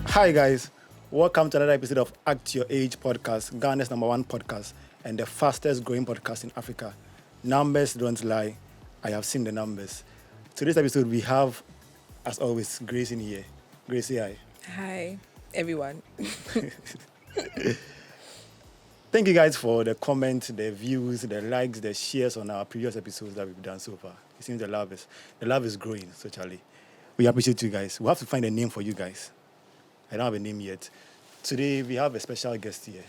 Hi guys, welcome to another episode of Act Your Age podcast, Ghana's #1 podcast and the fastest growing podcast in Africa. Numbers don't lie. I have seen the numbers. Today's episode we have, as always, Grace in here. Gracie, hi. Hi, everyone. Thank you guys for the comments, the views, the likes, the shares on our previous episodes that we've done so far. It seems the love is growing. So Charlie, we appreciate you guys. We have to find a name for you guys. I don't have a name yet. Today, we have a special guest here.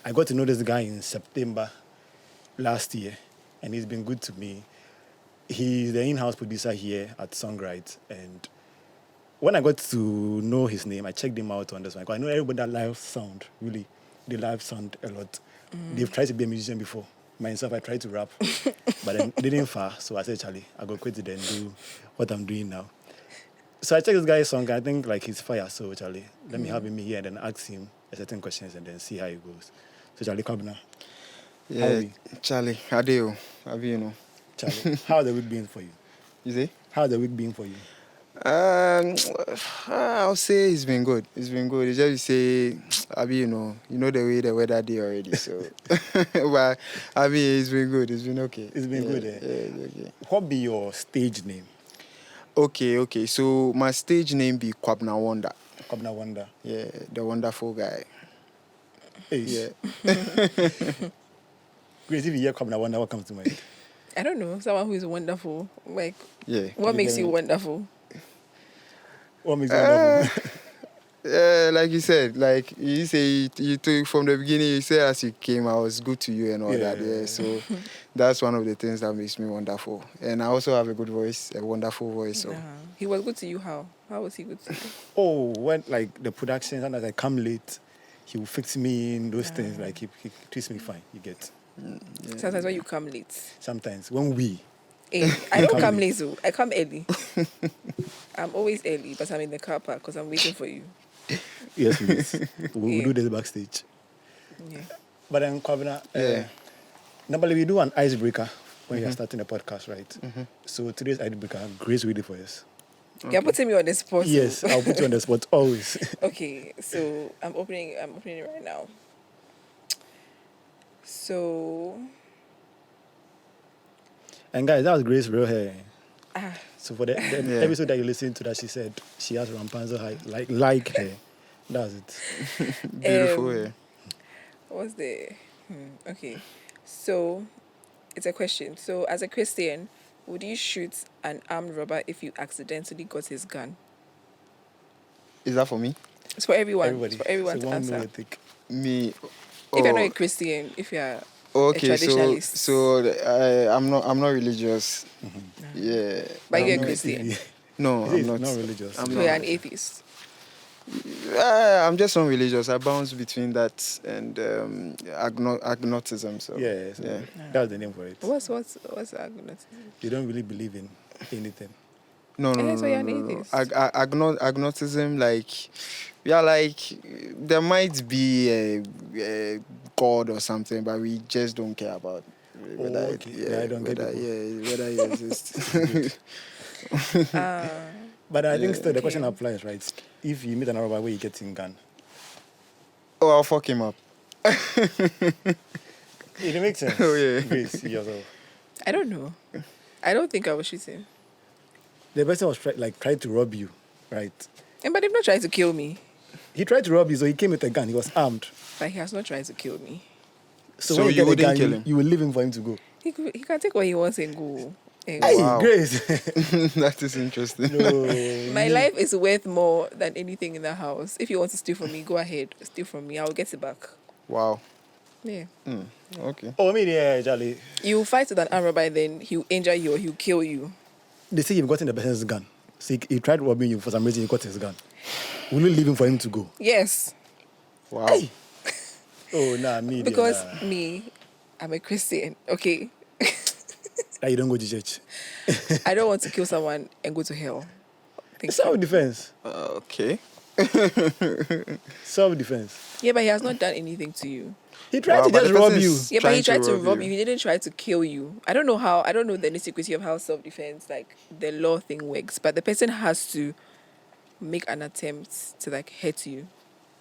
I got to know this guy in September last year, and he's been good to me. He's the in-house producer here at Songwrite, and when I got to know his name, I checked him out on this one. I know everybody that live sound, really. They live sound a lot. They've tried to be a musician before. Myself, I tried to rap, but then didn't far. So I said, Charlie, I go quit it and do what I'm doing now. So I checked this guy's song. I think like he's fire. So Charlie, let me have him here and then ask him a certain questions and then see how it goes. So Charlie, Kwabena. Yeah, Charlie, how do you? How do you know? Charlie, how has the week been for you? You see? How's the week been for you? I'll say it's been good. It's been good. It's just you say, Abi, you know the way the weather day already. So, but Abi, it's been good. It's been okay. It's been good. Yeah, it's okay. What be your stage name? Okay. So my stage name be Kwabena Wonda. Kwabena Wonda. Yeah, the wonderful guy. Yeah. Grace, if you hear Kwabena Wonda, what comes to mind? I don't know, someone who is wonderful. Like, Yeah. what makes you wonderful? What makes you wonderful? Like you said, like you say, you took from the beginning. You say as you came, I was good to you and all that. Yeah, so that's one of the things that makes me wonderful. And I also have a good voice, a wonderful voice. So He was good to you. How was he good to you? Oh, when like the production, sometimes I come late, he will fix me in those things. Like he treats me fine. You get. yeah. Sometimes when you come late. Sometimes when we. I don't come late, so I come early. I'm always early, but I'm in the car park because I'm waiting for you. Yes, please. We'll do this backstage. Yeah. But then, Kwabena, Yeah. normally we do an icebreaker when you're starting a podcast, right? So today's icebreaker, Grace ready for us. You're putting me on the spot. Yes, I'll put you on the spot always. Okay, so I'm opening it right now. So And guys, that was Grace's real hair. ah, So for the episode that you listened to, that she said she has Rampanzo high, like hair. That's it. Beautiful. Yeah. what's the okay. So it's a question. So as a Christian, would you shoot an armed robber if you accidentally got his gun? Is that for me? It's for everyone. Everybody. It's for everyone So to one answer. will take. Me. If you're not a Christian, if you're Okay, a traditionalist. I'm not religious. Yeah. But you're a I'm not- Christian. No, He's I'm not. religious. I'm So not. you're an atheist. I'm just not religious. I bounce between that and agnosticism. So Yeah, so yeah. that's the name for it. What's agnosticism? You don't really believe in anything. No. So you're an atheist. Agnosticism, like, yeah, like there might be a God or something, but we just don't care about whether okay. Yeah, I don't get whether it. whether it exists. But I think still the okay. question applies, right? If you meet an robber where you get in gun, Oh, I'll fuck him up. it makes sense. Oh, yeah. Grace, yourself. I don't know. I don't think I was shooting. The person was tried to rob you, right? But they've not tried to kill me. He tried to rob you, so he came with a gun. He was armed. But he has not tried to kill me. So, So when you you get a wouldn't gun, kill him? you will leave him for him to go. He can take what he wants and go. And Hey, Wow. Grace. That is interesting. No. my life is worth more than anything in the house. If you want to steal from me, go ahead. Steal from me. I will get it back. Wow. Yeah. Okay. Oh, I mean, yeah, Charlie. You fight with an arm robber, then he'll injure you or he'll kill you. They say you've gotten the person's gun. So he tried robbing you for some reason. He got his gun. Will you leave him for him to go? Yes. Wow. Hey. Oh, nah, me. Because me, I'm a Christian. Okay. That you don't go to church. I don't want to kill someone and go to hell. Thank It's you. self-defense. Okay. Self-defense. Yeah, but he has not done anything to you. He tried to but just the rob person you. is Yeah, but he trying tried to rob you. you. He didn't try to kill you. I don't know how. I don't know the nitty-gritty of how self-defense, like the law thing works. But the person has to make an attempt to like hurt you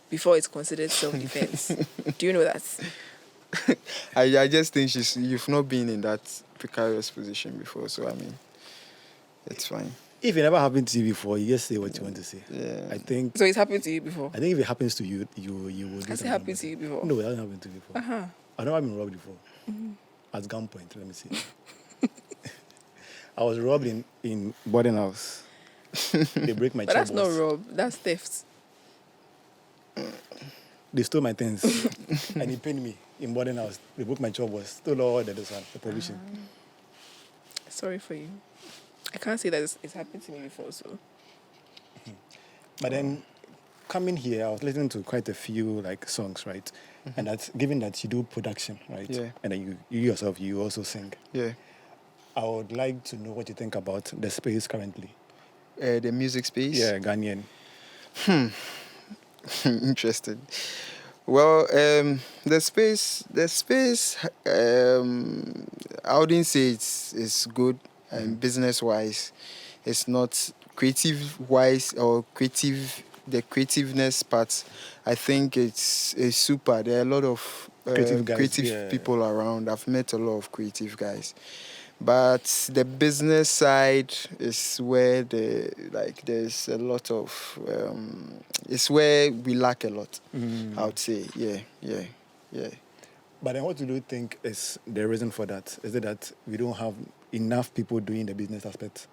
before it's considered self-defense. Do you know that? I just think you've not been in that precarious position before, so I mean, it's fine. If it never happened to you before, you just say what you want to say. Yeah. I think So it's happened to you before. if it happens to you, you will do Has it something happened about to it. you before? No, it hasn't happened to me before. Uh-huh. I've never been robbed before. At gunpoint, let me see. I was robbed in boarding house. They break my But that's not chambers. rob. That's theft. They stole my things and he paid me in boarding house. They broke my chambers, stole all the provision. Sorry for you. I can't say that it's happened to me before. So But then coming here, I was listening to quite a few like songs, right? And that's given that you do production, right? Yeah. And then you yourself, you also sing. Yeah. I would like to know what you think about the space currently. The music space. Yeah, Ghanaian. Interesting. Well, the space. I wouldn't say it's good. Business wise, it's not creative wise or creative. The creativeness part, I think it's super. There are a lot of Creative guys, creative yeah. people around. I've met a lot of creative guys. But the business side is where there's a lot of it's where we lack a lot. I would say, yeah. But then what do you think is the reason for that? Is it that we don't have enough people doing the business aspect?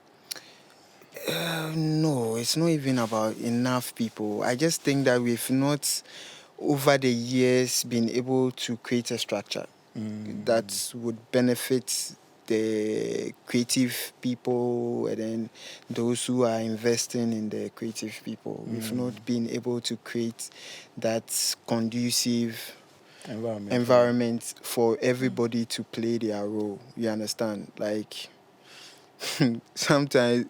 No, it's not even about enough people. I just think that we've not, over the years, been able to create a structure that would benefit the creative people and then those who are investing in the creative people. We've not been able to create that conducive environment for everybody to play their role. You understand? Like sometimes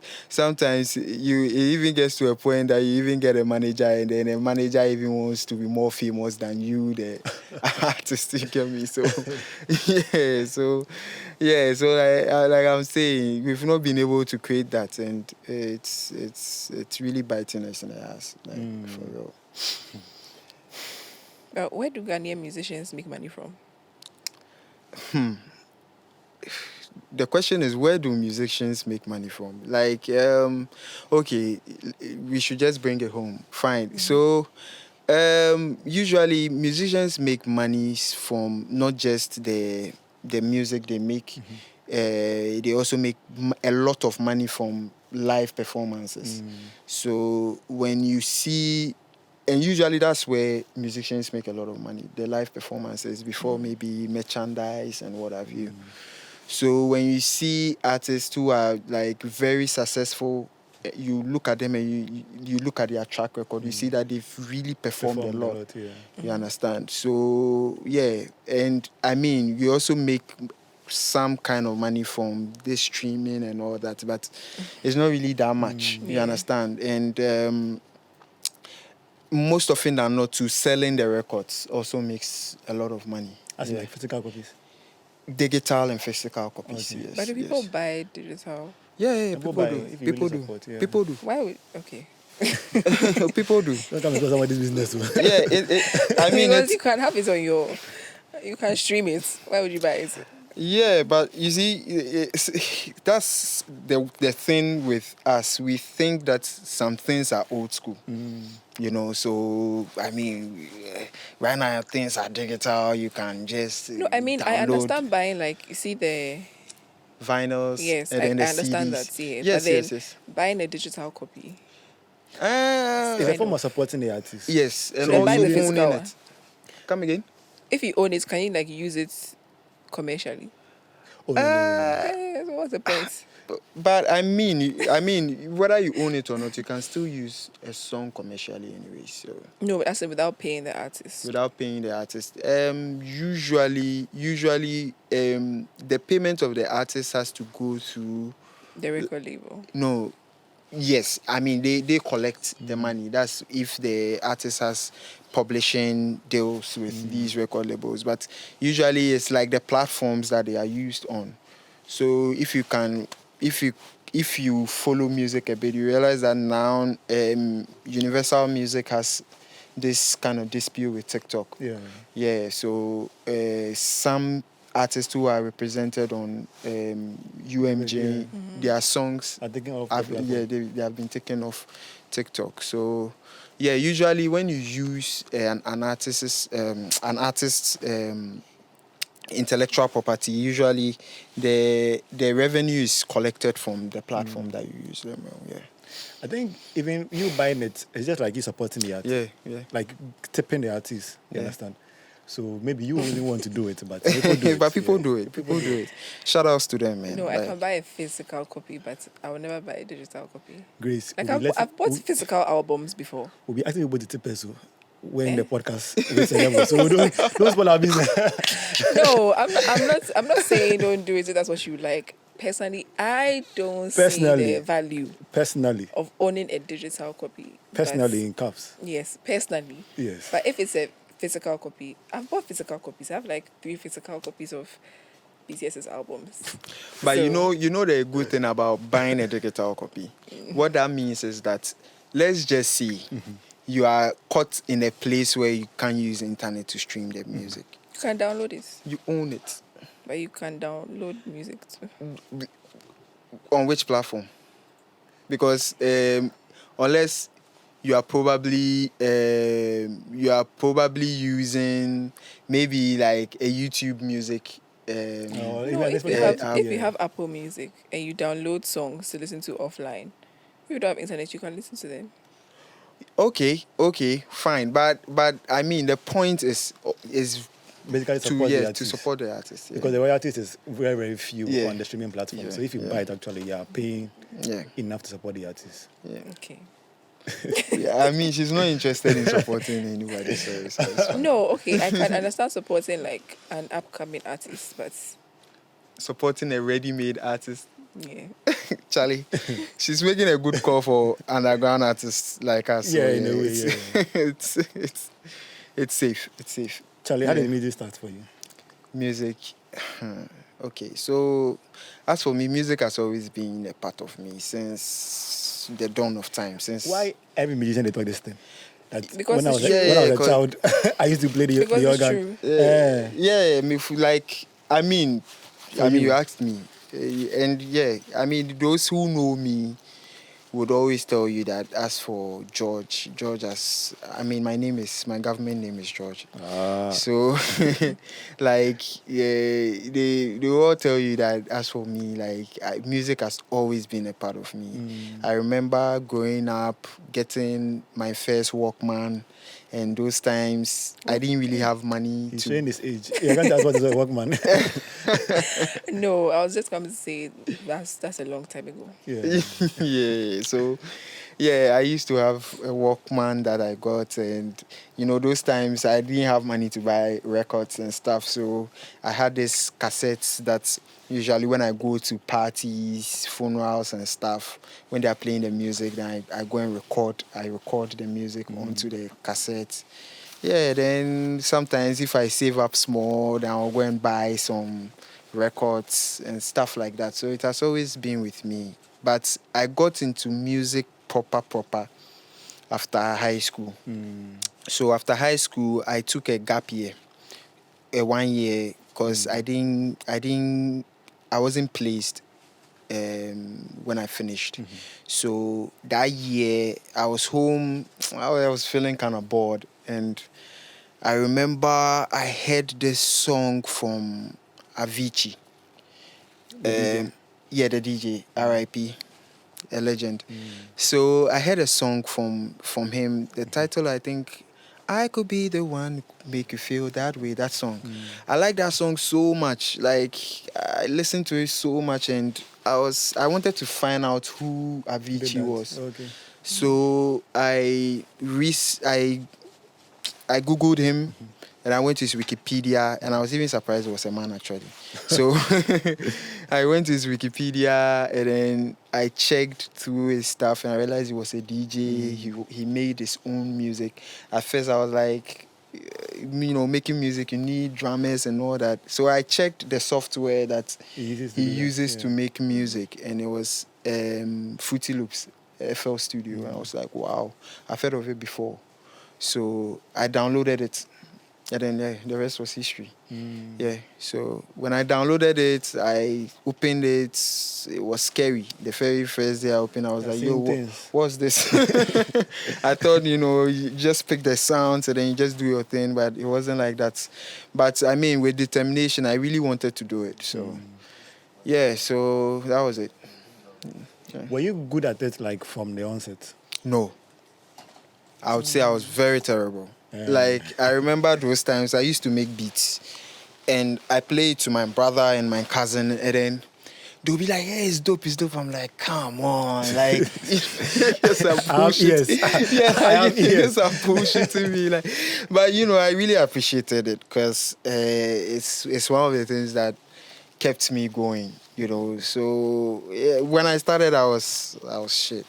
it even gets to a point that you even get a manager and then a manager even wants to be more famous than you, the artist. You get me? So like I'm saying, we've not been able to create that, and it's really biting us in the ass, like for real. But where do Ghanaian musicians make money from? The question is, where do musicians make money from? Like, okay, we should just bring it home. Fine. So, usually musicians make money from not just the music they make. They also make a lot of money from live performances. So when you see, and usually that's where musicians make a lot of money, the live performances before maybe merchandise and what have you. So when you see artists who are like very successful, you look at them and you look at their track record, you see that they've really performed a lot. You understand? So yeah, and I mean, you also make some kind of money from this streaming and all that, but it's not really that much. You understand? And most often than not, to selling the records also makes a lot of money. As in like physical copies? Digital and physical copies. Okay. Yes. But do people buy digital? Yeah, People people buy do. if you People really do. support, yeah. People do. Why would okay? People do. Don't come and call somebody's business. Yeah, I mean, because it's, you can have it on your, you can stream it. Why would you buy it? yeah, but you see, that's the thing with us. We think that some things are old school. You know, so I mean, right now things are digital. You can just No, I mean I download understand buying, like you see the vinyls. yes, and I then the understand CDs. that, yeah. Yes, But then yes. buying a digital copy. It's a Kind form of. of supporting the artist. Yes, and So then buy also the owning physical one. it. Come again. If you own it, can you like use it commercially? Oh, no. Yeah, so what's the point? But I mean, whether you own it or not, you can still use a song commercially anyway. So No, but that's without paying the artist. without paying the artist, usually, the payment of the artist has to go through The record label. no, Yes, I mean they collect the money. That's if the artist has publishing deals with these record labels. But usually it's like the platforms that they are used on. So if you if you follow music a bit, you realize that now Universal Music has this kind of dispute with TikTok. Yeah. Yeah, so some artists who are represented on UMJ, their songs I'm thinking of the have, platform. they have been taken off TikTok. So yeah, usually when you use an artist's intellectual property, usually the revenue is collected from the platform that you use them on. Yeah. I think even you buying it, it's just like you supporting the artist. Yeah. Like tipping the artist. You Yeah. understand? So maybe you only want to do it, but people do it. But people yeah. do it. People do it. Shout outs to them, man. No, I Like, can buy a physical copy, but I will never buy a digital copy. Grace, Like we'll be I've bought physical albums before. we'll be asking people to tip us when Eh? the podcast reaches a level. So don't spoil our business. No, I'm not saying don't do it if that's what you like. Personally, I don't see Personally. the value Personally. of owning a digital copy. Personally But- in cups. yes, personally. Yes. But if it's a physical copy, I've bought physical copies. I have like 3 physical copies of BTS's albums. but So- you know the good thing about buying a digital copy. What that means is that let's just say you are caught in a place where you can't use internet to stream the music. You can download it, You own it. but you can download music too. On which platform? Because unless you are probably using maybe like a YouTube music. Oh, No, even if this you one- have yeah. if you have Apple Music and you download songs to listen to offline, if you don't have internet, you can listen to them. Okay, fine. But I mean the point is basically to support the to artist. support the artist. Yeah. Because the royalties is very, very few Yeah. on the streaming platform. Yeah, So if you yeah. buy it, actually, you are paying yeah. enough to support the artist. Yeah. Okay. Yeah, I mean, she's not interested in supporting anybody. So it's fine. No, okay, I can understand supporting like an upcoming artist, but Supporting a ready-made artist, yeah. Charlie, she's making a good call for underground artists like us. Yeah, so in a way, it's, it's safe. It's safe. Charlie, how Yeah. did the music start for you? Music. Okay, so as for me, music has always been a part of me since the dawn of time. Since Why every musician they talk this thing? That Because when I was it's a, true. when I Yeah, was a child, I used to play the Because it's organ. true. Yeah, I mean, if you like, I mean, For you. you asked me, and yeah, I mean, those who know me would always tell you that as for George has, I mean, my government name is George. Ah. So, like, yeah, they will all tell you that as for me, like, music has always been a part of me. I remember growing up, getting my first Walkman, and those times I didn't really have money He's to. showing his age. Yeah, I can't ask what is a workman. No, I was just going to say that's a long time ago. yeah. Yeah, so yeah, I used to have a Walkman that I got, and those times I didn't have money to buy records and stuff, so I had this cassettes that usually when I go to parties, funerals and stuff, when they are playing the music, then I go and record the music onto the cassette. Yeah, then sometimes if I save up small, then I'll go and buy some records and stuff like that. So it has always been with me. But I got into music proper after high school. So after high school, I took a gap year, a 1 year, because I wasn't placed when I finished. So that year I was home. I was feeling kind of bored, and I remember I heard this song from Avicii. DJ? Yeah, the DJ, R.I.P., a legend. So I heard a song from him. The title, I think, I Could Be the One Who Could Make You Feel That Way. That song. I like that song so much. Like, I listened to it so much, and I wanted to find out who Did Avicii that. was. Okay. So I googled him, and I went to his Wikipedia, and I was even surprised it was a man actually. So I went to his Wikipedia, and then I checked through his stuff, and I realized he was a DJ. He made his own music. At first, I was like, making music, you need drummers and all that. So I checked the software that he uses to make music, and it was Fruity Loops, FL Studio. And I was like, wow, I've heard of it before. So I downloaded it, and then the rest was history. Yeah, so when I downloaded it, I opened it. It was scary. The very first day I opened, I was like, yo, what's this? I thought, you just pick the sounds and then you just do your thing, but it wasn't like that. But I mean, with determination, I really wanted to do it. So, yeah, so that was it. Yeah. Were you good at it, like, from the onset? No. I would say I was very terrible. Like, I remember those times I used to make beats, and I played to my brother and my cousin, and then they'll be like, hey, it's dope. I'm like, come on, like, yes, I'm bullshit. Yes, I'm bullshitting me. Like, but, I really appreciated it, because it's one of the things that kept me going, So, when I started, I was shit.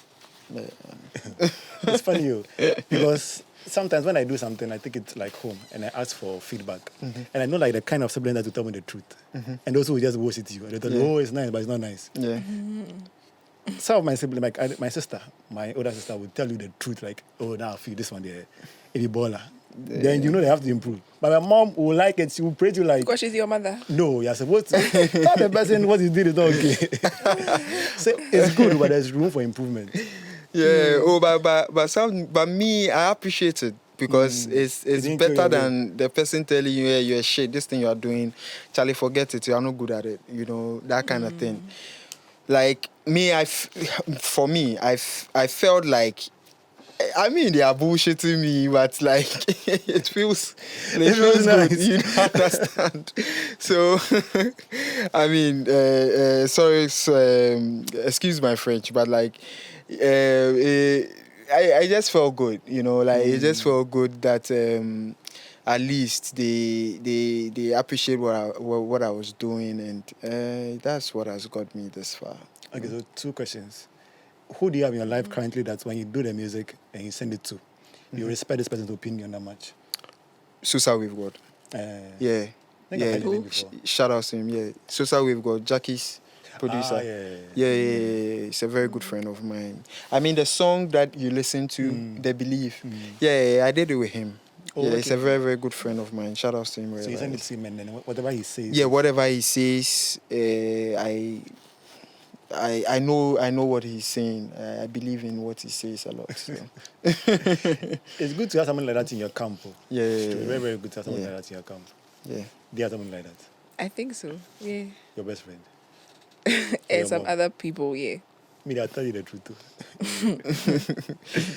It's funny, because sometimes when I do something, I take it like home and I ask for feedback. And I know like the kind of sibling that will tell me the truth. And those who will just bullshit you. And they tell you, oh, it's nice, but it's not nice. Yeah. Some of my siblings, like my sister, my older sister, will tell you the truth, like, oh, now I feel this one there, it's a baller. Then they have to improve. But my mom will like it, she will praise you like... Because she's your mother. No, you're supposed to. Tell the person what he did is not okay. So it's good, but there's room for improvement. Yeah, but me, I appreciate it, because it's better than the person telling you, hey, you're shit, this thing you are doing, Charlie, forget it, you are not good at it, that kind of thing. Like, me, I felt like, I mean, they are bullshitting me, but like, it feels nice. Good, you understand? So, I mean, sorry, excuse my French, but like, I just felt good, it just felt good that at least they appreciate what I was doing, and that's what has got me this far. Okay, so 2 questions. Who do you have in your life currently that when you do the music and you send it to, you respect this person's opinion that much? Sosa with God. Yeah. Shout out to him, yeah. Sosa with God, Jackie's producer. Yeah. He's a very good friend of mine. I mean, the song that you listen to, The Belief, I did it with him. He's a very, very good friend of mine. Shout out to him. So you send it to him, and then whatever he says. Yeah, whatever he says, I know what he's saying. I believe in what he says a lot. So. It's good to have someone like that in your camp. Yeah. It's very, very good to have someone like that in your camp. Yeah. Do you have someone like that? I think so, yeah. Your best friend? And some other people, yeah. Me, I'll tell you the truth too.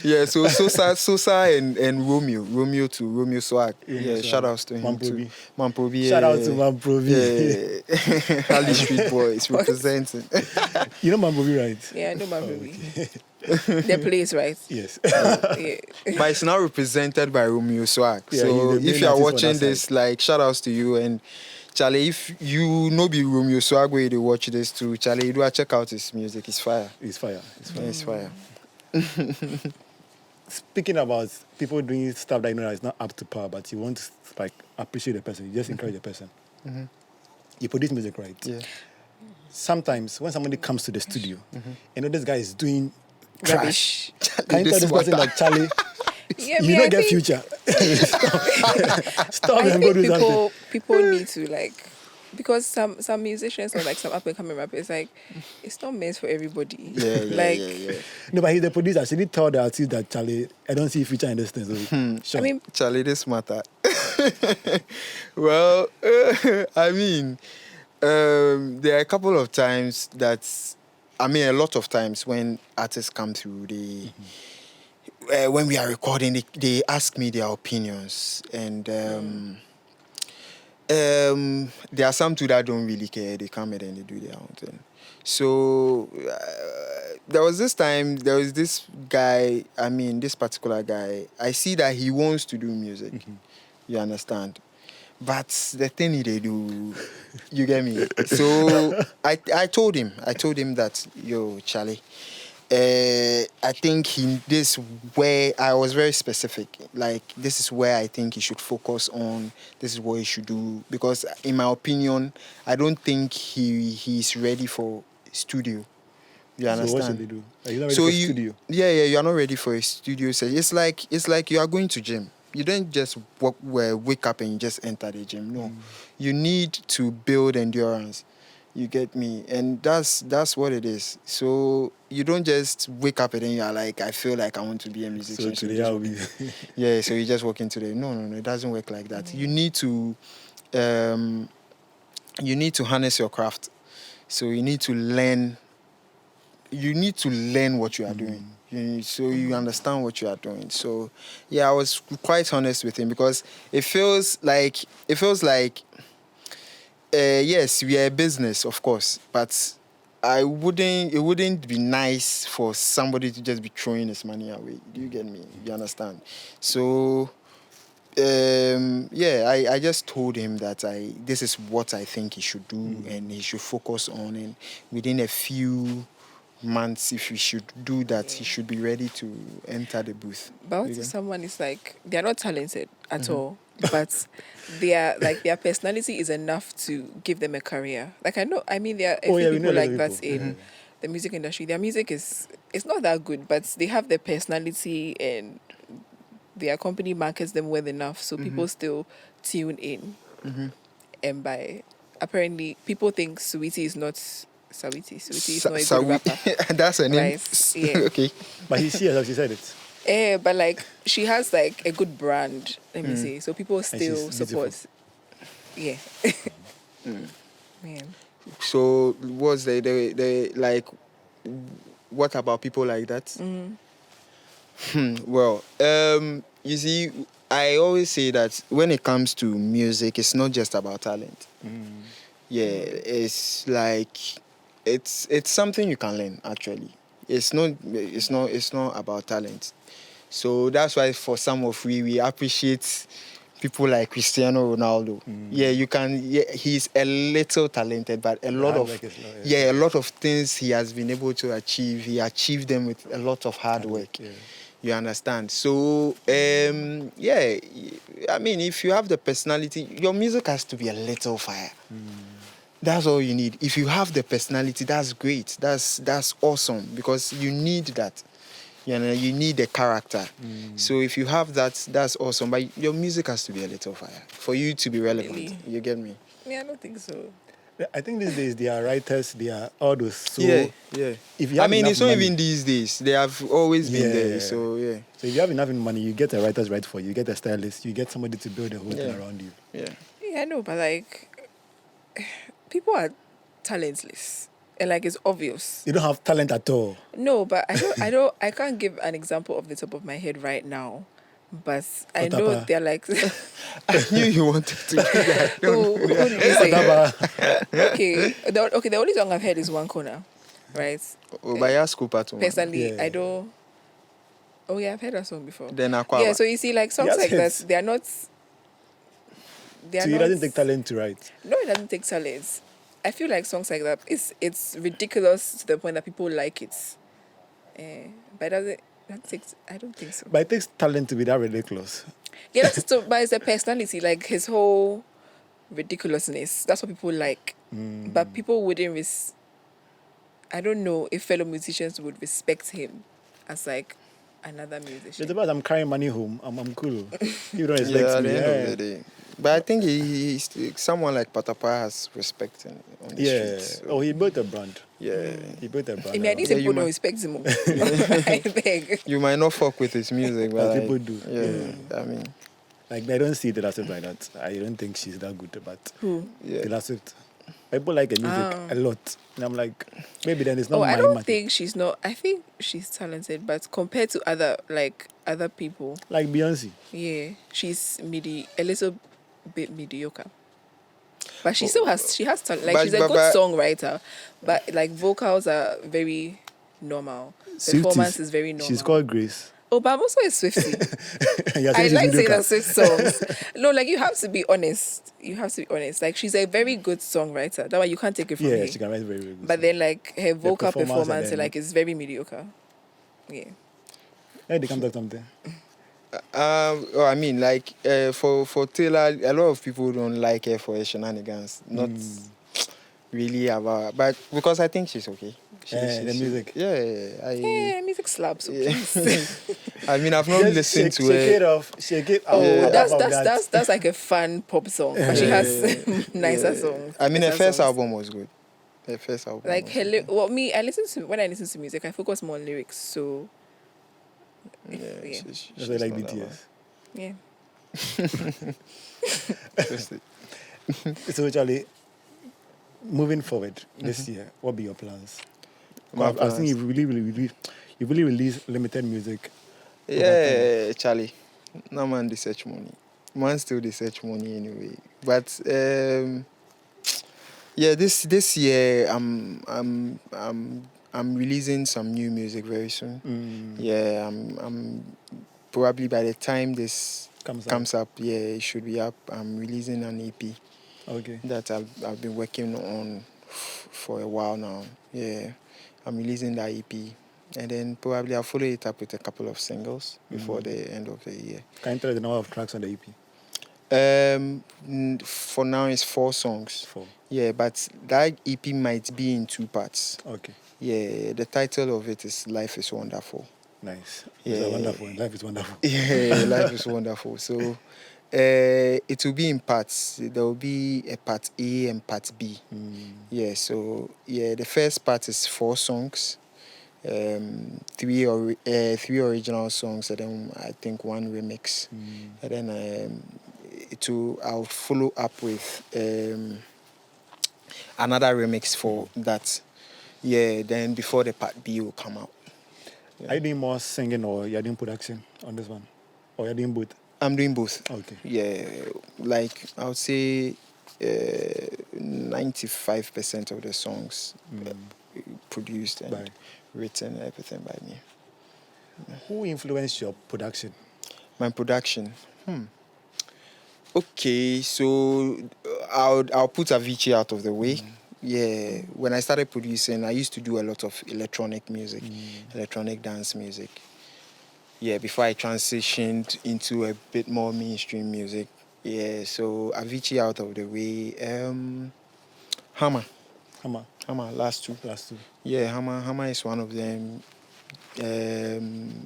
Yeah, so Sosa and Romeo too, Romeo Swag. Yeah, shout outs to him too. Mamprobi. Shout out to Mamprobi. Yeah. Ali Street Boys representing. You know Mamprobi, right? Yeah, I know Mamprobi. The place, right? Yes. Yeah. But it's now represented by Romeo Swag. Yeah, so if you are watching this, side. like, shout outs to you. And Charlie, if you know be Romeo Swag where they watch this too, Charlie, you do check out his music. It's fire. It's fire. It's fire. Speaking about people doing stuff that you know is not up to par, but you want to like appreciate the person, you just encourage the person. You produce music, right? Yeah. Sometimes when somebody comes to the studio, this guy is doing trash. Rubbish. Can you tell this person that Charlie, Yeah, you don't get future? Stop I and go think do something. people need to like, because some musicians or like some up and coming rappers, like, it's not meant for everybody. Yeah. No, but he's the producer. She did tell the artist that Charlie, I don't see future in this thing. So sure. I mean, Charlie, this matter. Well, I mean, there are a couple of times a lot of times when artists come through, when we are recording, they ask me their opinions, and there are some too that don't really care. They come and then they do their own thing. So there was this guy, this particular guy, I see that he wants to do music. You understand? but the thing they do, you get me. So I told him that, yo, Charlie, I think this where I was very specific. Like, this is where I think he should focus on. This is what he should do, because in my opinion, I don't think he's ready for studio. You understand? So what should they do? Are you not ready So for studio? Yeah, you are not ready for a studio session. It's like you are going to gym. You don't just wake up and you just enter the gym. No, you need to build endurance. You get me? And that's what it is. So you don't just wake up and then you are like, I feel like I want to be a musician. So you today just I'll walk be. in. Yeah, so you just walk into the no, it doesn't work like that. You need to harness your craft. So you need to learn what you are doing. So you understand what you are doing. So yeah, I was quite honest with him, because it feels like yes, we are a business, of course, but it wouldn't be nice for somebody to just be throwing his money away. Do you get me? You understand? So yeah, I just told him that this is what I think he should do, and he should focus on, and within a few months, if he should do that, he should be ready to enter the booth. But what if someone is like, they're not talented at all, but their personality is enough to give them a career? Like, there are a few people like that in the music industry. Their music it's not that good, but they have the personality, and their company markets them well enough, so people still tune in. And apparently people think Sweetie is not Sawiti. Sweetie is not a good rapper. That's her name. Right. Yeah. Okay. But she said it. But like, she has like a good brand, let me say. So people still she's support. Yeah. Man. So what's the like? What about people like that? Well, you see, I always say that when it comes to music, it's not just about talent. Yeah, it's like it's something you can learn. Actually, it's not about talent. So that's why for some of we appreciate people like Cristiano Ronaldo. Yeah, you can. Yeah, he's a little talented, but a lot of a lot of things he has been able to achieve. He achieved them with a lot of hard work. Yeah. You understand? So yeah, I mean, if you have the personality, your music has to be a little fire. That's all you need. If you have the personality, that's great. That's awesome, because you need that. You know, you need the character. So if you have that, that's awesome. But your music has to be a little fire for you to be relevant. Really? You get me? Yeah, I don't think so. I think these days they are writers, they are all those. So yeah. If you have it's not money, even these days. They have always been there. So yeah. So if you have enough money, you get a writer's right for you. You get a stylist. You get somebody to build a whole thing around you. Yeah, I know, but like, people are talentless, and like, it's obvious. You don't have talent at all. No, but I can't give an example off the top of my head right now, but I know Otapa. they're like. I knew you wanted to do that. Who did you say? Okay, the only song I've heard is One Corner, right? By Scoop too. Personally, Yeah. I don't. Oh yeah, I've heard that song before. Then Aquaba. Yeah, so you see, like, songs Yes, like it's- that, they are not. They are So not. it doesn't take talent to write. No, it doesn't take talent. I feel like songs like that, it's ridiculous to the point that people like it. But it doesn't. That takes. I don't think so. But it takes talent to be that ridiculous. Yeah, but it's a personality, like his whole ridiculousness. That's what people like. But people wouldn't I don't know if fellow musicians would respect him as like another musician. It's about I'm carrying money home. I'm cool. You don't Yeah, respect at me. the end Yeah. of the day. But I think he's someone like Patapa has respect on the streets. So, Oh, he built a brand. yeah. He built a brand. I mean, I around need Yeah, to you people don't might- respect him. I beg. You might not fuck with his music, but But like, people do. Yeah, I mean, Like, I don't see Taylor Swift like that. I don't think she's that good, but Who? yeah. Taylor Swift. People like her music a lot. And I'm like, maybe then it's not Oh, my I don't matter. think she's not. I think she's talented, but compared to other people, Like Beyonce. yeah, she's a little bit mediocre. But she still has talent. Like, she's a good songwriter, but like vocals are very normal. Performance is very normal. She's called Grace. Oh, but I'm also a Swiftie. You're saying I she's like mediocre. Taylor Swift songs. No, like you have to be honest. You have to be honest. Like she's a very good songwriter. That one you can't take it from Yeah, her. she can write very, very good. But songs. then like her vocal performance and performance then- like is very mediocre. Yeah. Hey, they come back something. Oh, I mean, like for Taylor, a lot of people don't like her for her shenanigans. Not really about, but because I think she's okay. The music. Yeah, music slaps. So Yeah. please. I mean, I've not Just listened to shake her. it off. Shake it Oh, off. that's like a fun pop song. But she has nicer songs. I mean, her better first songs. album was good. Her first album. Like was her, good. when I listen to music, I focus more on lyrics. So Yeah, yeah. That's why I like not that BTS. yeah. bad. Just it. So, Charlie, moving forward this year, what be your plans? My I've seen plans. you really release limited music. Yeah, Charlie. No man, they search money. Man still they search money anyway. But yeah, this year I'm releasing some new music very soon. Yeah, I'm probably by the time this comes up, yeah, it should be up. I'm releasing an EP Okay. that I've been working on for a while now. Yeah, I'm releasing that EP, and then probably I'll follow it up with a couple of singles before the end of the year. Can you tell us the number of tracks on the EP? For now it's 4 songs. 4. Yeah, but that EP might be in 2 parts. Okay. Yeah, the title of it is Life is Wonderful. Nice. Yeah. It's wonderful. Life is wonderful. Yeah, Life is Wonderful. So it will be in parts. There will be a part A and part B. Yeah, so yeah, the first part is 4 songs. 3 original songs, and then I think 1 remix. And then I'll follow up with another remix for that. Yeah, then before the part B will come out. Yeah. Are you doing more singing or you're doing production on this one? Or you're doing both? I'm doing both. Okay. Yeah, like I would say 95% of the songs produced and written, everything by me. Who influenced your production? My production. Okay, so I'll put Avicii out of the way. Yeah, when I started producing, I used to do a lot of electronic music, electronic dance music. Yeah, before I transitioned into a bit more mainstream music. Yeah, so Avicii out of the way. Hammer, last two. Yeah, Hammer is one of them.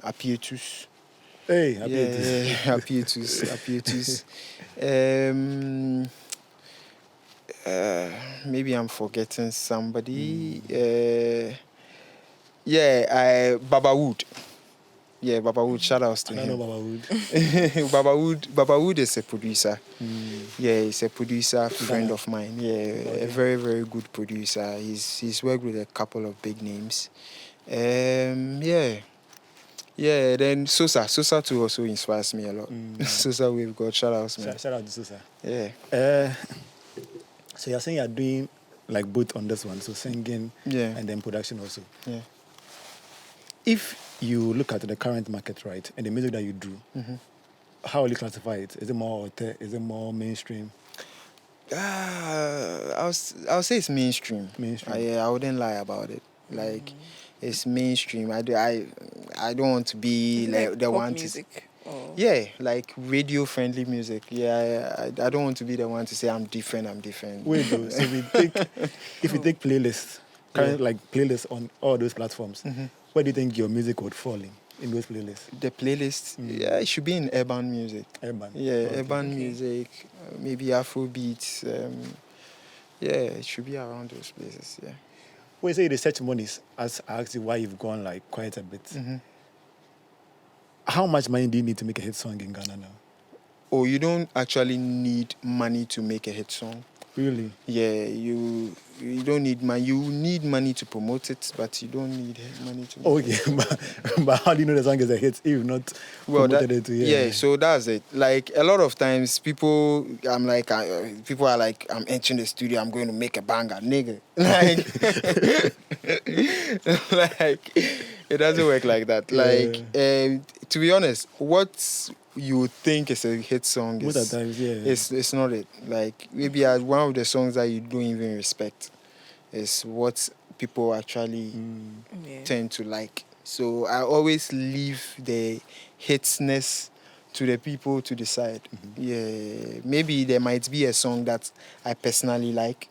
Apietus. Hey, Apietus. Maybe I'm forgetting somebody. Baba Wood. Yeah, Baba Wood. Shout outs to I don't him. know Baba Wood. Baba Wood is a producer. Yeah, he's a producer, friend of mine. Yeah, a very, very good producer. He's worked with a couple of big names. Yeah, then Sosa too also inspires me a lot. Sosa, we've got shout outs, man. Shout out to Susa. Yeah. So you're saying you're doing like both on this one, so singing and then production also. Yeah. If you look at the current market, right, and the music that you do, how will you classify it? Is it more auteur? Is it more mainstream? I'll say it's mainstream. I wouldn't lie about it. Like it's mainstream. I don't want to be like the one music. Yeah, like radio friendly music. Yeah, I don't want to be the one to say I'm different. Wait though, so if you take playlists, like playlists on all those platforms, where do you think your music would fall in those playlists? The playlist, it should be in urban music. Urban music, maybe Afrobeats. It should be around those places. Yeah. When you say the search monies, as I asked you why you've gone like quite a bit. How much money do you need to make a hit song in Ghana now? Oh, you don't actually need money to make a hit song. Really? Yeah, you don't need money. You need money to promote it, but you don't need money to make it. but how do you know the song is a hit if not promoted it? Yeah, so that's it. Like a lot of times people are like, I'm entering the studio, I'm going to make a banger, nigga. Like it doesn't work like that. Like to be honest, what you think is a hit song Most of the times, yeah. it's not it. Like maybe one of the songs that you don't even respect is what people actually Yeah. tend to like. So I always leave the hitsness to the people to decide. Yeah, maybe there might be a song that I personally like.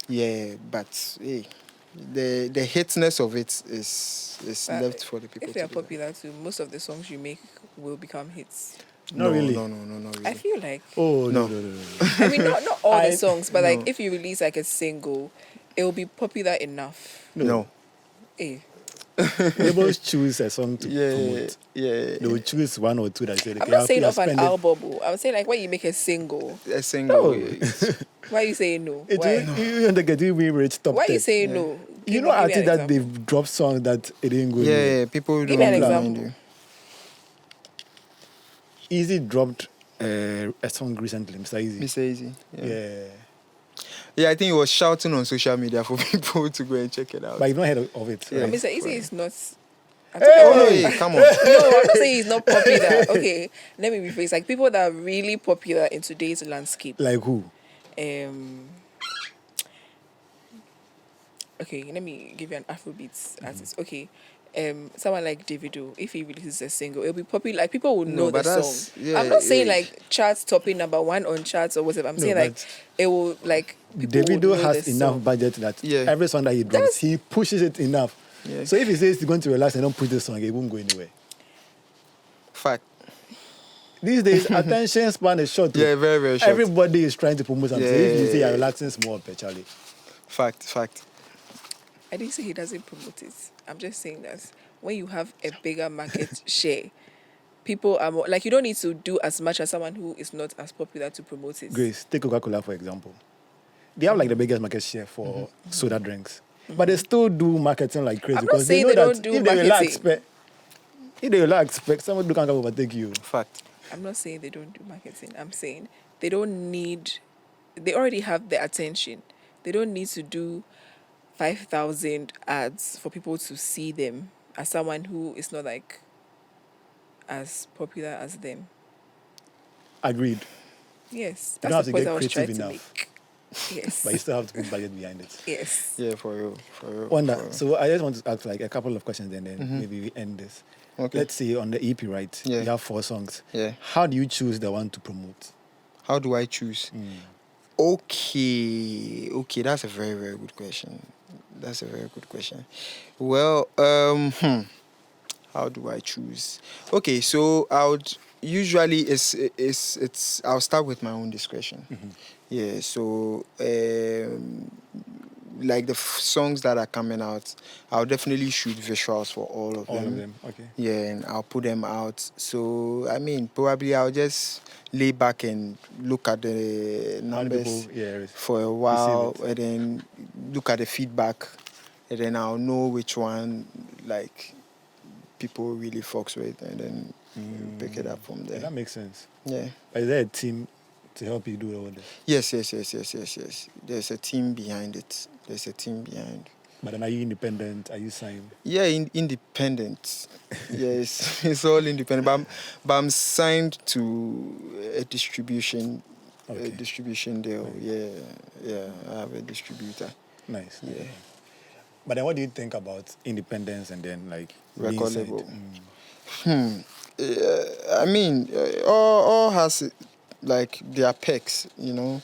Yeah, but hey, the hitness of it is But left for the people if to they are decide. popular too, most of the songs you make will become hits. Not really. No, not really. I feel like. Oh, no, No. no, no, no. I mean, not all the I- songs, but No. like if you release like a single, it will be popular enough. No. Eh. Labels choose a song to Yeah, promote. yeah. They will choose one or two that say, I'm okay, not saying I'll of an spend it. album. I'm saying like when you make a single. A single. No. Why you saying no? It Why? will, you want to get we reach top Why 10. you saying no? You Give know, me an artists that example. they've dropped songs that it didn't go Yeah, anywhere. yeah, people Give don't me an mind example. you. Easy dropped a song recently, Mr. Easy. Mr. Easy. Yeah. Yeah, I think he was shouting on social media for people to go and check it out. But you've not heard of it, Yeah. right? Mr. Easy is not. I'm Hey! talking Oh no, about- hey, come on. No, I'm not saying he's not popular. Okay, let me rephrase. Like people that are really popular in today's landscape. Like who? Okay, let me give you an Afrobeats artist. Okay, someone like Davido, if he releases a single, it'll be popular. Like people will know the but song. that's- yeah, I'm not saying yeah. like charts topping #1 on charts or whatever. I'm No, saying like but it will like people will Davido know has the enough song. budget that Yeah. every song that he drops, That's- he pushes it enough. Yeah. So if he says he's going to relax and don't push the song, it won't go anywhere. Fact. These days, attention span is short. Yeah, very, very short. Everybody is trying to promote something. So if you say Yeah. you're relaxing small, Charlie. Fact. I didn't say he doesn't promote it. I'm just saying that when you have a bigger market share, people are more like you don't need to do as much as someone who is not as popular to promote it. Grace, take Coca-Cola for example. They have like the biggest market share for soda drinks. But they still do marketing like crazy I'm not because they saying know they that don't do if they relax, marketing. if they relax, someone can come overtake you. Fact. I'm not saying they don't do marketing. I'm saying they don't need. They already have the attention. They don't need to do 5,000 ads for people to see them as someone who is not like as popular as them. Agreed. Yes, You that's don't have the to point get I was trying creative to enough. make. Yes. But you still have to put budget behind it. Yes. Yeah, for real. Wonder, for real. so I just want to ask like a couple of questions and then maybe we end this. Okay. Let's say on the EP, right? Yeah. You have 4 songs. Yeah. How do you choose the one to promote? How do I choose? Okay, that's a very, very good question. Well, how do I choose? Okay, so I would usually it's I'll start with my own discretion. Yeah, so like the songs that are coming out, I'll definitely shoot visuals for all of them. Okay. Yeah, and I'll put them out. So I mean, probably I'll just lay back and look at the How do numbers people, for a while, it? and then look at the feedback, and then I'll know which one like people really fucks with, and then pick it up from Yeah, there. that makes sense. Yeah. But is there a team to help you do all this? Yes. There's a team behind it. But then are you independent? Are you signed? Yeah, independent. Yes, it's all independent. But I'm signed to a distribution deal. Okay. Yeah. I have a distributor. Nice. Yeah. But then what do you think about independence and then like being Record signed? label. I mean, all has like their perks, you know.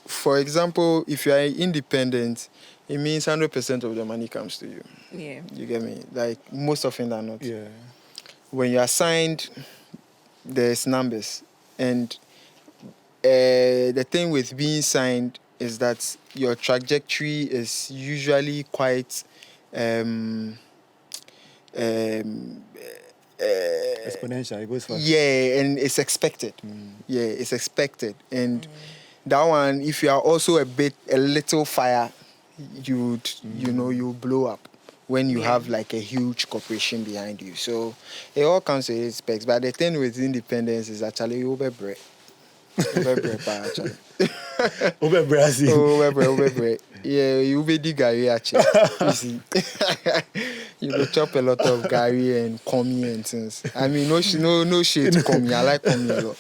For example, if you are independent, it means 100% of the money comes to you. Yeah. You get me? Like most often than not. Yeah. When you are signed, there's numbers, and the thing with being signed is that your trajectory is usually quite Exponential, it goes fast. yeah, and it's expected. Yeah, it's expected, and that one, if you are also a little fire, you blow up when you have like a huge corporation behind you. So it all comes with its specs. But the thing with independence is actually over bread. Actually. Over Brazil. Over bread. Yeah, you be the Gary actually. You see, you go chop a lot of Gary and Komi and things. I mean, no shade to Komi. I like Komi a lot.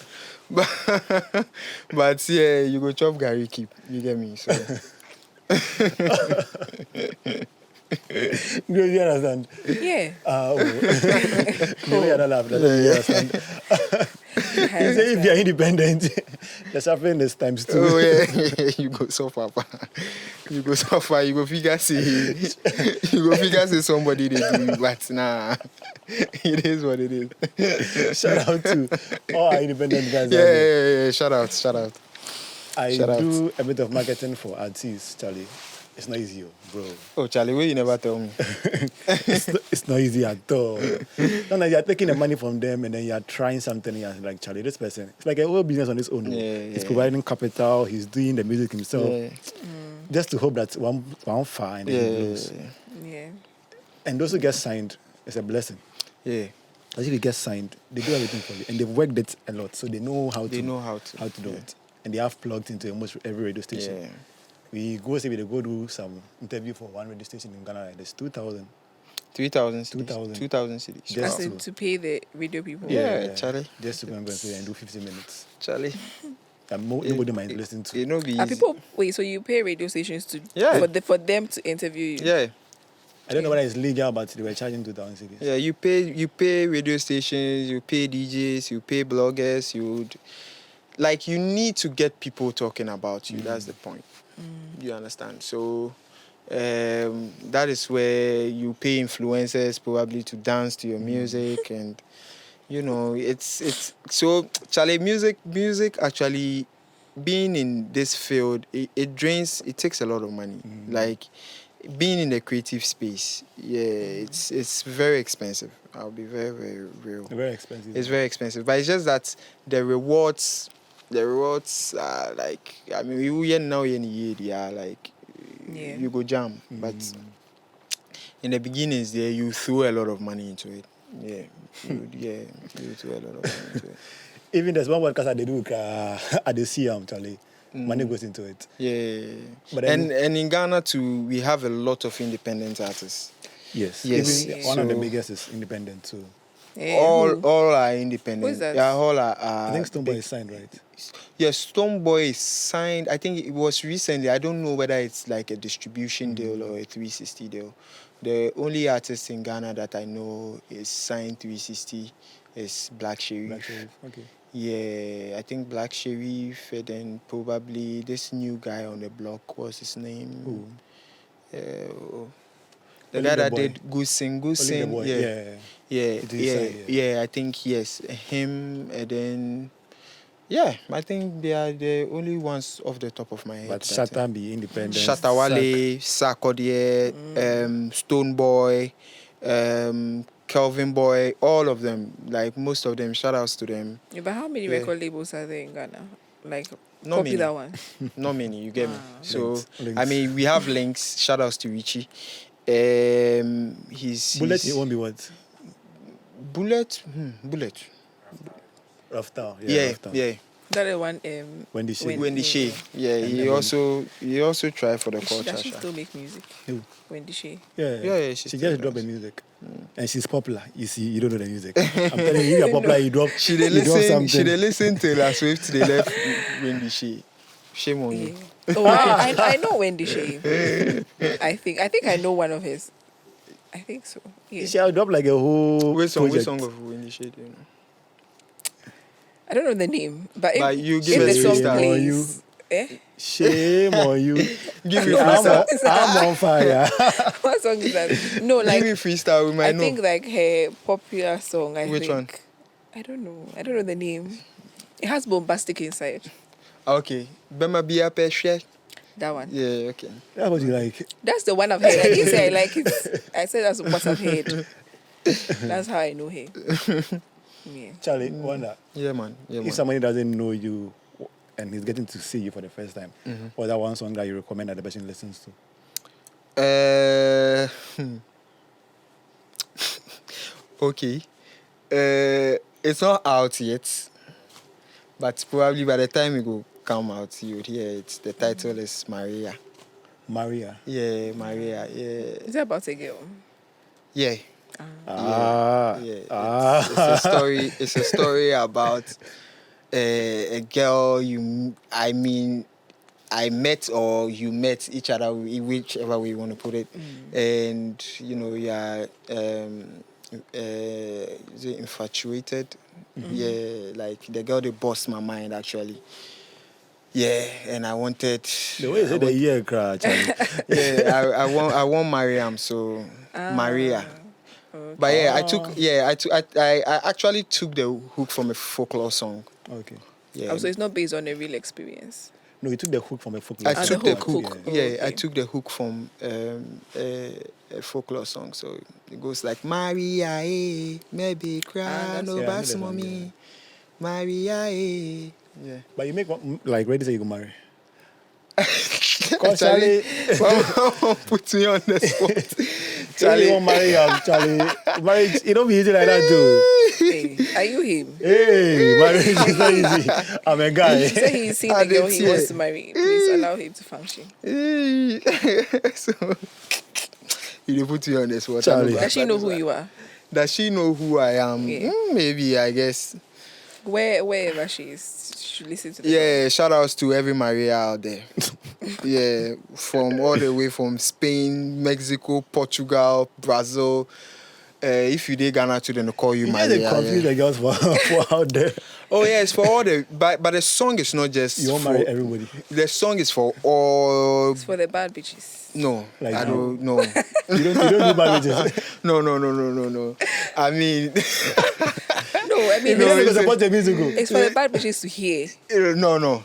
But yeah, you go chop Gary keep. You get me? So Do you understand? Yeah. The way I don't laugh, that's what you understand. You say if you're independent, the suffering is times 2. oh yeah, you go suffer. You go suffer. You go figure say somebody they do you, but nah, it is what it is. Shout out to all our independent guys out Yeah, there. yeah, yeah. Shout out. I Shout out. do a bit of marketing for artists, Charlie. It's not easy, bro. Oh, Charlie, why you never tell me? It's not easy at all. No, you're taking the money from them and then you're trying something and you're like, Charlie, this person, it's like a whole business on his own. He's providing capital, he's doing the music himself. Yeah. Just to hope that one far and then he blows. Yeah. And those who get signed, it's a blessing. Yeah. As if you get signed, they do everything for you. And they've worked it a lot, so they know how to do it. And they have plugged into almost every radio station. Yeah. We go do some interview for one radio station in Ghana. There's 2,000. 3,000 2,000. 2,000 cities. Just As in to pay the radio people. Yeah, Charlie. Just to go and play and do 50 minutes. Charlie. And nobody might listen to. It no be Are easy. people wait? So you pay radio stations to for them to interview you? Yeah. I don't know whether it's legal, but they were charging 2,000 cities. Yeah, you pay radio stations, you pay DJs, you pay bloggers, you need to get people talking about you. That's the point. You understand? So that is where you pay influencers probably to dance to your music and it's so Charlie, music actually being in this field, it takes a lot of money. Like being in the creative space, it's very expensive. I'll be very, very real. Very expensive. It's very expensive, but it's just that the rewards are like, I mean, we are now in a year, like you go jam, but in the beginnings there you throw a lot of money into it. You throw a lot of money into it. Even there's one podcast they do at the CM, Charlie. Money goes into it. Yeah. But and in Ghana too, we have a lot of independent artists. Yes. Yes. One of the biggest is independent too. Yeah, All are independent. Who is that? Yeah, all are. I think Stoneboy is signed, right? Yes, Stoneboy is signed. I think it was recently. I don't know whether it's like a distribution deal or a 360 deal. The only artist in Ghana that I know is signed 360 is Black Sherif. Black Sherif, okay. Yeah, I think Black Sherif, and then probably this new guy on the block. What's his name? Who? The Only guy the that boy. did Good Sing. Only the boy. Yeah, I think yes, him, and then I think they are the only ones off the top of my head. But Shatta be independent. Shatawale, Sarkodie, Stoneboy, Kelvin Boy, all of them, like most of them, shout outs to them. Yeah, but how many record labels are there in Ghana? Like Not popular many. one. Not many, you get me? So, Links. I mean, we have links, shout outs to Richie. He's Bullet, it won't be what? Bullet. Rough Town. Yeah, Rough Town. yeah. That is one. Wendy Shea. Wendy Shea. Yeah, he also tried for the culture. Does she still make music? Who? Wendy Shea. Yeah. she She still just dropped the does. music. And she's popular. You see, you don't know the music. I'm telling you, if you're popular, you drop, She dey you drop listen. something. She dey listen to Taylor Swift. They left Wendy Shea. Shame on you. Yeah. Oh, I know Wendy Shea. I think I know one of his. I think so. Yeah. She'll drop like a whole Which project. song of Wendy Shea do you know? I don't know the name, but But if, you if give the a song freestyle. plays, Shame on you. Give me I'm, freestyle. I'm on fire. what song is that? No, Give like me freestyle. We might I know. think like her popular song. Which think. one? I don't know the name. It has bombastic inside. Okay. Bema Bia Peshe. That one. Yeah. Okay. That's what you like. That's the one I've heard. I didn't say I like it. I said that's what I've heard. That's how I know her. Yeah. Charlie, wonder Yeah, man. if somebody doesn't know you and he's getting to see you for the first time, what's that one song that you recommend that the person listens to? Okay. It's not out yet, but probably by the time it will come out, you would hear it. The title is Maria. Maria. Yeah, Maria. Yeah, Is it about a girl? yeah. Ah. Yeah. Ah. It's a story. It's a story about a girl I met or you met each other, whichever way you want to put it, and yeah, is it infatuated? Yeah, like the girl that bossed my mind actually. Yeah, and I wanted. The way you say the year cry, Charlie. Yeah, I want Mariam, so Maria. But yeah, I actually took the hook from a folklore song. Okay. Yeah. Oh, so it's not based on a real experience. No, you took the hook from a folklore I song. took the the hook. hook. Oh, Yeah, okay. I took the hook from a folklore song. So it goes like Maria, maybe cry, that's- no Yeah, I know bad that one, mommy. Maria, Yeah. But you make one, like ready to say you go marry. Charlie, Charlie, put me on the spot. Charlie, you won't marry Charlie. Marriage, it don't be easy like that, too. Hey, are you him? Hey, marriage is not easy. I'm a guy. He said he's seen the And girl it's he here. wants to marry. Please allow him to function. So you put me on the spot. Charlie. Does she know who you are? Does she know who I am? Yeah. Maybe, I guess. Wherever she is, she should listen to the Yeah, shout outs to every Maria out there. Yeah, from all the way from Spain, Mexico, Portugal, Brazil. If you did Ghana to, then they call you You Maria. just confuse Yeah. the girls for out there. Oh yeah, it's for all the. But the song is not just. You won't for, marry everybody. The song is for all. It's for the bad bitches. No, Like I you. don't know. You don't do bad bitches. No. I mean, No, I mean, You don't it's go a- support the music. it's for the bad bitches to hear. no.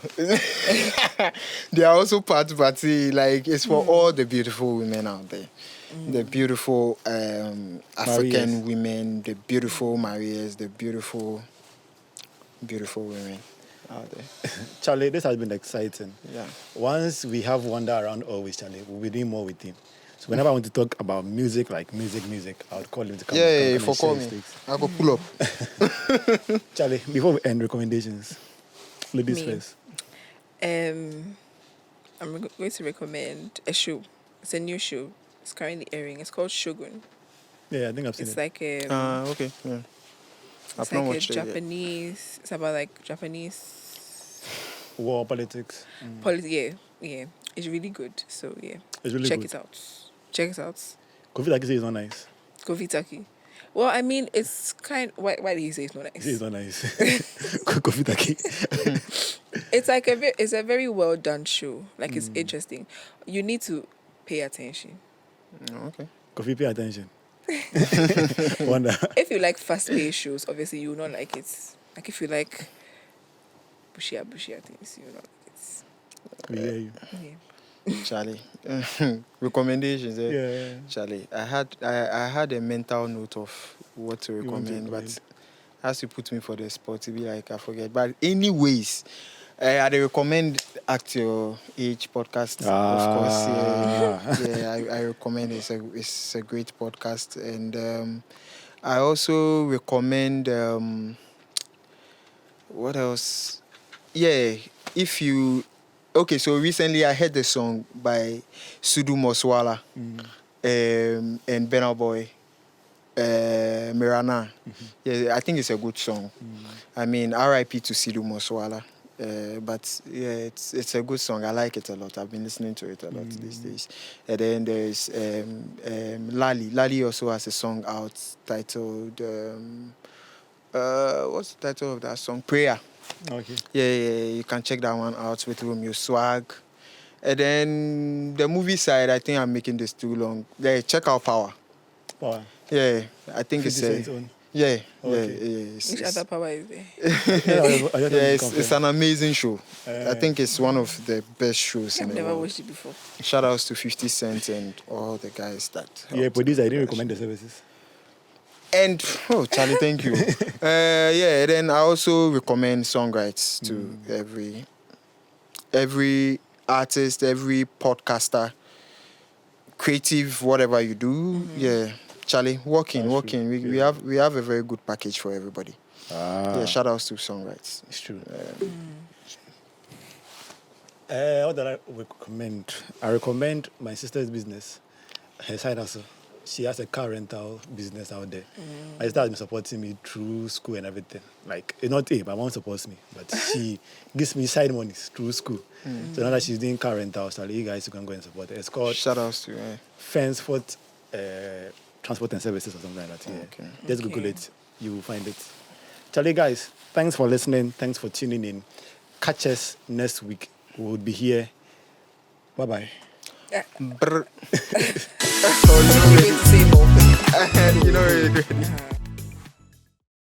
They are also party. Like it's for all the beautiful women out there. The beautiful African Marias. women, the beautiful Marias, the beautiful women out there. Charlie, this has been exciting. Yeah. Once we have Wanda around always, Charlie, we'll be doing more with him. So whenever I want to talk about music, like music, I would call him to come. Yeah, come for and share call his me. takes. I go pull up. Charlie, before we end, recommendations. Ladies Me. first. I'm going to recommend a show. It's a new show. It's currently airing. It's called Shogun. Yeah, I think I've seen It's it. like a Okay. Yeah. it's I've not like a watched it yet. Japanese. It's about like Japanese War, politics. policy. Yeah. It's really good. So yeah, It's really check good. it out. Check it out. Kofi Taki says it's not nice. Kofi Taki. Well, I mean, it's kind. Why did he say it's not He says it's nice? not nice. Kofi Taki. It's like it's a very well done show. Like it's interesting. You need to pay attention. Okay. Kofi, pay attention. Wanda. If you like fast paced shows, obviously you will not like it. Like if you like bushier things, you will not like it. We hear you. Yeah. Charlie. Recommendations. Yeah. Charlie, I had a mental note of what to want to recommend, but recommend? as you put me for the spot, to be like I forget. But anyways, I recommend Act Your Age podcast. Of course, yeah. I recommend it. It's a great podcast, and I also recommend what else? Yeah, if you okay. So recently I heard the song by Sudu Moswala and Benal Boy. Mirana. Yeah, I think it's a good song. I mean, R.I.P. to Sidu Moswala. But yeah, it's a good song. I like it a lot. I've been listening to it a lot these days. And then there's Lali. Lali also has a song out titled what's the title of that song? Prayer. Okay. Yeah, you can check that one out with Romeo Swag. And then the movie side, I think I'm making this too long. Yeah, check out Power. Power. Yeah, I think 50 it's Cent's own. yeah. Okay. Which other power is there? It's an amazing show. I think it's one of the best shows in I've the never world. watched it before. Shout outs to 50 Cent and all the guys that Yeah, helped producer, I didn't with that recommend the services. And Charlie, thank you. Yeah, then I also recommend songwrites to every artist, every podcaster, creative, whatever you do. Yeah, Charlie, working. We have a very good package for everybody. Yeah, shout outs to songwrites. It's true. What do I recommend? I recommend my sister's business, her side hustle. She has a car rental business out there. My sister has been supporting me through school and everything. Like, it's not my mom supports me, but she gives me side monies through school. So now that she's doing car rental, so you guys can go and support her. It's called Shout outs to you. Fensford Transport and Services or something like that. Yeah. Okay. Just Google it. You will find it. Charlie, guys, thanks for listening. Thanks for tuning in. Catch us next week. We'll be here. Bye-bye. Brr. You need to say more. You know,